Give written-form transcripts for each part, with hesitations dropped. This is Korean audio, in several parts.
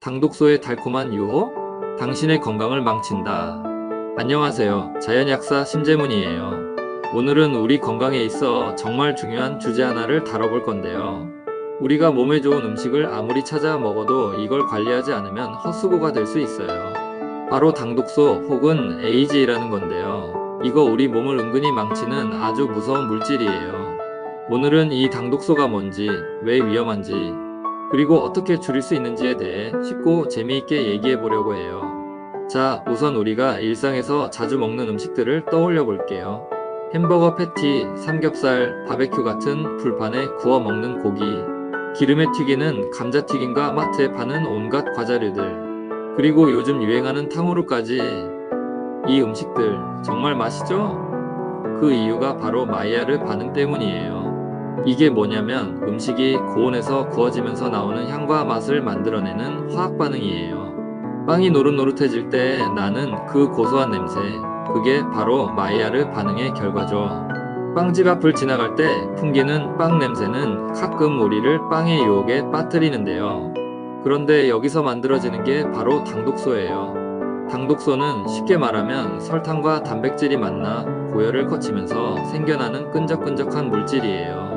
당독소의 달콤한 유혹? 당신의 건강을 망친다. 안녕하세요. 자연약사 심재문이에요. 오늘은 우리 건강에 있어 정말 중요한 주제 하나를 다뤄볼 건데요. 우리가 몸에 좋은 음식을 아무리 찾아 먹어도 이걸 관리하지 않으면 헛수고가 될 수 있어요. 바로 당독소 혹은 AG라는 건데요. 이거 우리 몸을 은근히 망치는 아주 무서운 물질이에요. 오늘은 이 당독소가 뭔지, 왜 위험한지, 그리고 어떻게 줄일 수 있는지에 대해 쉽고 재미있게 얘기해 보려고 해요. 자, 우선 우리가 일상에서 자주 먹는 음식들을 떠올려 볼게요. 햄버거 패티, 삼겹살, 바베큐 같은 불판에 구워 먹는 고기, 기름에 튀기는 감자튀김과 마트에 파는 온갖 과자류들, 그리고 요즘 유행하는 탕후루까지. 이 음식들 정말 맛있죠? 그 이유가 바로 마이야르 반응 때문이에요. 이게 뭐냐면 음식이 고온에서 구워지면서 나오는 향과 맛을 만들어내는 화학 반응이에요. 빵이 노릇노릇해질 때 나는 그 고소한 냄새, 그게 바로 마이야르 반응의 결과죠. 빵집 앞을 지나갈 때 풍기는 빵 냄새는 가끔 우리를 빵의 유혹에 빠뜨리는데요. 그런데 여기서 만들어지는 게 바로 당독소예요. 당독소는 쉽게 말하면 설탕과 단백질이 만나 고열을 거치면서 생겨나는 끈적끈적한 물질이에요.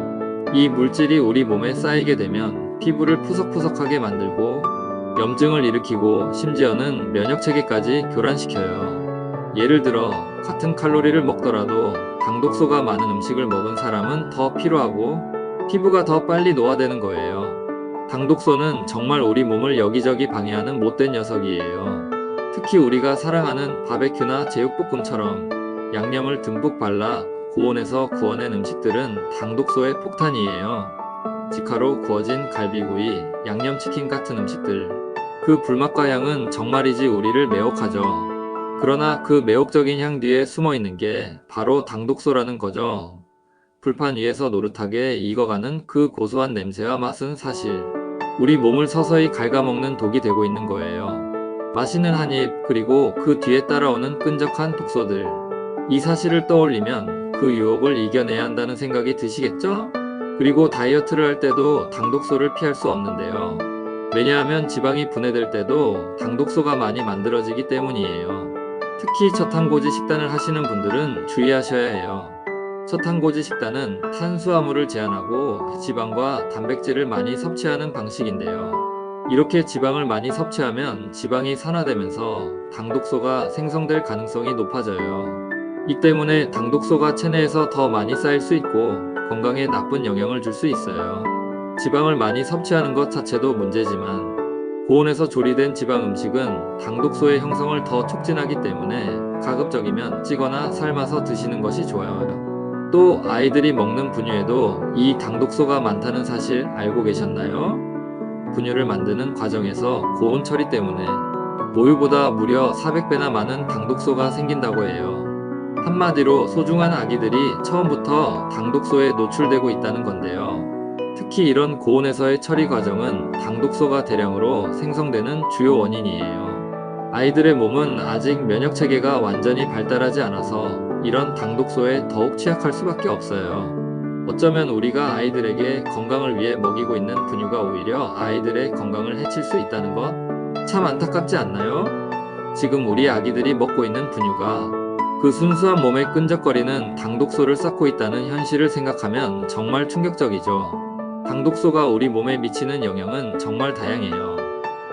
이 물질이 우리 몸에 쌓이게 되면 피부를 푸석푸석하게 만들고 염증을 일으키고 심지어는 면역체계까지 교란시켜요. 예를 들어 같은 칼로리를 먹더라도 당독소가 많은 음식을 먹은 사람은 더 피로하고 피부가 더 빨리 노화되는 거예요. 당독소는 정말 우리 몸을 여기저기 방해하는 못된 녀석이에요. 특히 우리가 사랑하는 바베큐나 제육볶음처럼 양념을 듬뿍 발라 고온에서 구워낸 음식들은 당독소의 폭탄이에요. 직화로 구워진 갈비구이, 양념치킨 같은 음식들. 그 불맛과 향은 정말이지 우리를 매혹하죠. 그러나 그 매혹적인 향 뒤에 숨어 있는 게 바로 당독소라는 거죠. 불판 위에서 노릇하게 익어가는 그 고소한 냄새와 맛은 사실 우리 몸을 서서히 갉아먹는 독이 되고 있는 거예요. 맛있는 한 입, 그리고 그 뒤에 따라오는 끈적한 독소들. 이 사실을 떠올리면 그 유혹을 이겨내야 한다는 생각이 드시겠죠? 그리고 다이어트를 할 때도 당독소를 피할 수 없는데요. 왜냐하면 지방이 분해될 때도 당독소가 많이 만들어지기 때문이에요. 특히 저탄고지 식단을 하시는 분들은 주의하셔야 해요. 저탄고지 식단은 탄수화물을 제한하고 지방과 단백질을 많이 섭취하는 방식인데요. 이렇게 지방을 많이 섭취하면 지방이 산화되면서 당독소가 생성될 가능성이 높아져요. 이 때문에 당독소가 체내에서 더 많이 쌓일 수 있고 건강에 나쁜 영향을 줄 수 있어요. 지방을 많이 섭취하는 것 자체도 문제지만 고온에서 조리된 지방 음식은 당독소의 형성을 더 촉진하기 때문에 가급적이면 찌거나 삶아서 드시는 것이 좋아요. 또 아이들이 먹는 분유에도 이 당독소가 많다는 사실 알고 계셨나요? 분유를 만드는 과정에서 고온 처리 때문에 모유보다 무려 400배나 많은 당독소가 생긴다고 해요. 한마디로 소중한 아기들이 처음부터 당독소에 노출되고 있다는 건데요. 특히 이런 고온에서의 처리 과정은 당독소가 대량으로 생성되는 주요 원인이에요. 아이들의 몸은 아직 면역체계가 완전히 발달하지 않아서 이런 당독소에 더욱 취약할 수밖에 없어요. 어쩌면 우리가 아이들에게 건강을 위해 먹이고 있는 분유가 오히려 아이들의 건강을 해칠 수 있다는 것 참 안타깝지 않나요? 지금 우리 아기들이 먹고 있는 분유가 그 순수한 몸에 끈적거리는 당독소를 쌓고 있다는 현실을 생각하면 정말 충격적이죠. 당독소가 우리 몸에 미치는 영향은 정말 다양해요.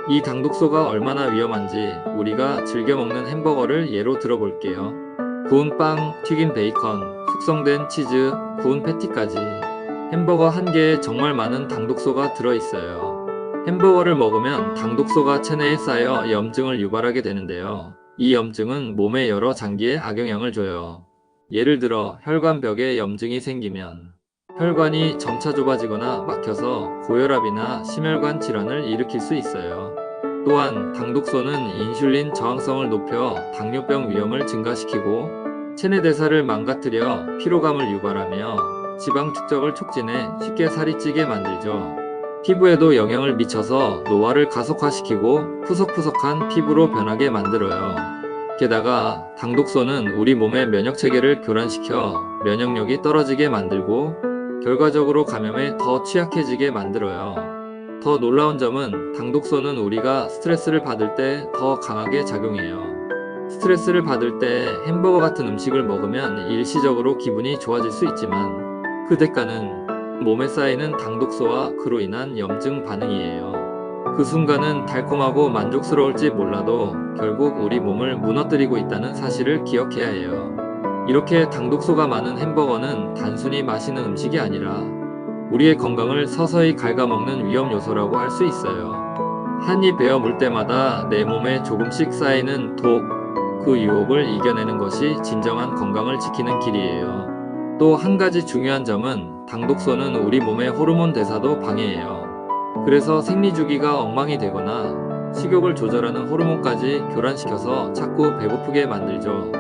이 당독소가 얼마나 위험한지 우리가 즐겨 먹는 햄버거를 예로 들어볼게요. 구운 빵, 튀긴 베이컨, 숙성된 치즈, 구운 패티까지 햄버거 한 개에 정말 많은 당독소가 들어있어요. 햄버거를 먹으면 당독소가 체내에 쌓여 염증을 유발하게 되는데요. 이 염증은 몸의 여러 장기에 악영향을 줘요. 예를 들어 혈관벽에 염증이 생기면 혈관이 점차 좁아지거나 막혀서 고혈압이나 심혈관 질환을 일으킬 수 있어요. 또한 당독소는 인슐린 저항성을 높여 당뇨병 위험을 증가시키고 체내 대사를 망가뜨려 피로감을 유발하며 지방 축적을 촉진해 쉽게 살이 찌게 만들죠. 피부에도 영향을 미쳐서 노화를 가속화시키고 푸석푸석한 피부로 변하게 만들어요. 게다가 당독소는 우리 몸의 면역체계를 교란시켜 면역력이 떨어지게 만들고 결과적으로 감염에 더 취약해지게 만들어요. 더 놀라운 점은 당독소는 우리가 스트레스를 받을 때 더 강하게 작용해요. 스트레스를 받을 때 햄버거 같은 음식을 먹으면 일시적으로 기분이 좋아질 수 있지만 그 대가는 몸에 쌓이는 당독소와 그로 인한 염증 반응이에요. 그 순간은 달콤하고 만족스러울지 몰라도 결국 우리 몸을 무너뜨리고 있다는 사실을 기억해야 해요. 이렇게 당독소가 많은 햄버거는 단순히 맛있는 음식이 아니라 우리의 건강을 서서히 갉아먹는 위험 요소라고 할 수 있어요. 한 입 베어 물 때마다 내 몸에 조금씩 쌓이는 독, 그 유혹을 이겨내는 것이 진정한 건강을 지키는 길이에요. 또 한 가지 중요한 점은 당독소는 우리 몸의 호르몬 대사도 방해해요. 그래서 생리주기가 엉망이 되거나 식욕을 조절하는 호르몬까지 교란시켜서 자꾸 배고프게 만들죠.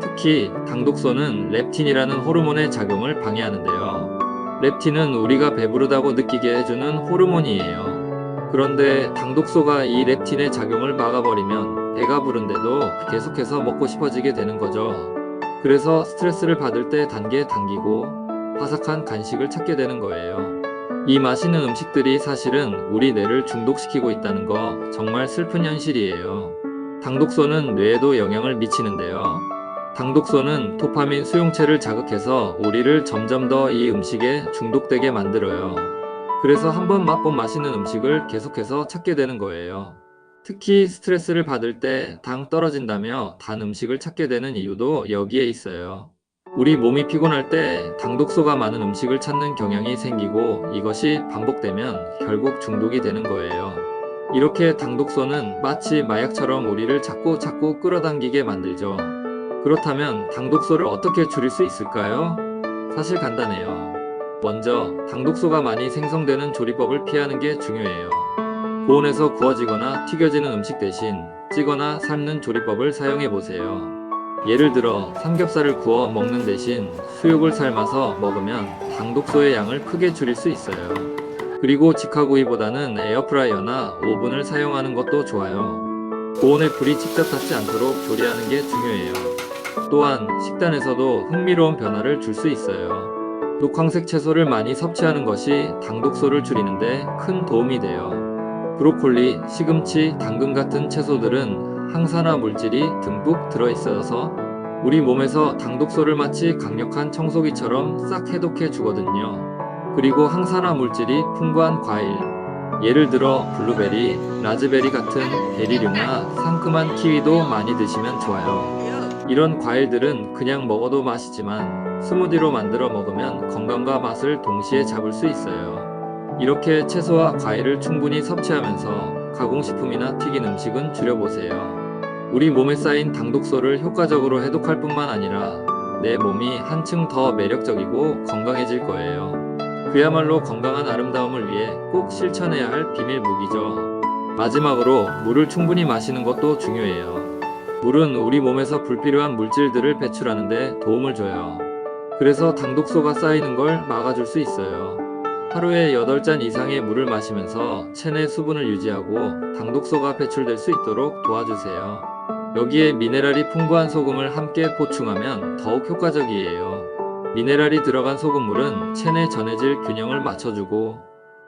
특히 당독소는 렙틴이라는 호르몬의 작용을 방해하는데요. 렙틴은 우리가 배부르다고 느끼게 해주는 호르몬이에요. 그런데 당독소가 이 렙틴의 작용을 막아버리면 배가 부른데도 계속해서 먹고 싶어지게 되는 거죠. 그래서 스트레스를 받을 때 단계 당기고 바삭한 간식을 찾게 되는 거예요. 이 맛있는 음식들이 사실은 우리 뇌를 중독시키고 있다는 거 정말 슬픈 현실이에요. 당독소는 뇌에도 영향을 미치는데요. 당독소는 도파민 수용체를 자극해서 우리를 점점 더 이 음식에 중독되게 만들어요. 그래서 한번 맛본 맛있는 음식을 계속해서 찾게 되는 거예요. 특히 스트레스를 받을 때 당 떨어진다며 단 음식을 찾게 되는 이유도 여기에 있어요. 우리 몸이 피곤할 때 당독소가 많은 음식을 찾는 경향이 생기고 이것이 반복되면 결국 중독이 되는 거예요. 이렇게 당독소는 마치 마약처럼 우리를 자꾸 끌어당기게 만들죠. 그렇다면 당독소를 어떻게 줄일 수 있을까요? 사실 간단해요. 먼저 당독소가 많이 생성되는 조리법을 피하는 게 중요해요. 고온에서 구워지거나 튀겨지는 음식 대신 찌거나 삶는 조리법을 사용해 보세요. 예를 들어 삼겹살을 구워 먹는 대신 수육을 삶아서 먹으면 당독소의 양을 크게 줄일 수 있어요. 그리고 직화구이보다는 에어프라이어나 오븐을 사용하는 것도 좋아요. 고온에 불이 직접 닿지 않도록 조리하는 게 중요해요. 또한 식단에서도 흥미로운 변화를 줄 수 있어요. 녹황색 채소를 많이 섭취하는 것이 당독소를 줄이는데 큰 도움이 돼요. 브로콜리, 시금치, 당근 같은 채소들은 항산화 물질이 듬뿍 들어있어서 우리 몸에서 당독소를 마치 강력한 청소기처럼 싹 해독해 주거든요. 그리고 항산화 물질이 풍부한 과일, 예를 들어 블루베리, 라즈베리 같은 베리류나 상큼한 키위도 많이 드시면 좋아요. 이런 과일들은 그냥 먹어도 맛이지만 스무디로 만들어 먹으면 건강과 맛을 동시에 잡을 수 있어요. 이렇게 채소와 과일을 충분히 섭취하면서 가공식품이나 튀긴 음식은 줄여보세요. 우리 몸에 쌓인 당독소를 효과적으로 해독할 뿐만 아니라 내 몸이 한층 더 매력적이고 건강해질 거예요. 그야말로 건강한 아름다움을 위해 꼭 실천해야 할 비밀 무기죠. 마지막으로 물을 충분히 마시는 것도 중요해요. 물은 우리 몸에서 불필요한 물질들을 배출하는 데 도움을 줘요. 그래서 당독소가 쌓이는 걸 막아줄 수 있어요. 하루에 8잔 이상의 물을 마시면서 체내 수분을 유지하고 당독소가 배출될 수 있도록 도와주세요. 여기에 미네랄이 풍부한 소금을 함께 보충하면 더욱 효과적이에요. 미네랄이 들어간 소금물은 체내 전해질 균형을 맞춰주고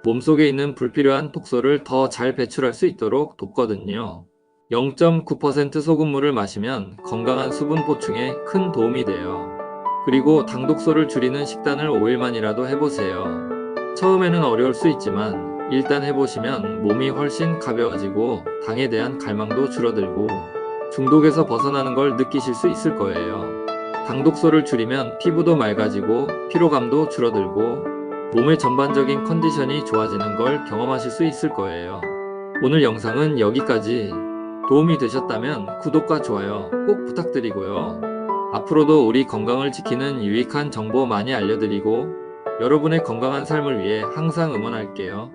몸속에 있는 불필요한 독소를 더 잘 배출할 수 있도록 돕거든요. 0.9% 소금물을 마시면 건강한 수분 보충에 큰 도움이 돼요. 그리고 당독소를 줄이는 식단을 5일만이라도 해보세요. 처음에는 어려울 수 있지만 일단 해보시면 몸이 훨씬 가벼워지고 당에 대한 갈망도 줄어들고 중독에서 벗어나는 걸 느끼실 수 있을 거예요. 당독소를 줄이면 피부도 맑아지고 피로감도 줄어들고 몸의 전반적인 컨디션이 좋아지는 걸 경험하실 수 있을 거예요. 오늘 영상은 여기까지. 도움이 되셨다면 구독과 좋아요 꼭 부탁드리고요. 앞으로도 우리 건강을 지키는 유익한 정보 많이 알려드리고 여러분의 건강한 삶을 위해 항상 응원할게요.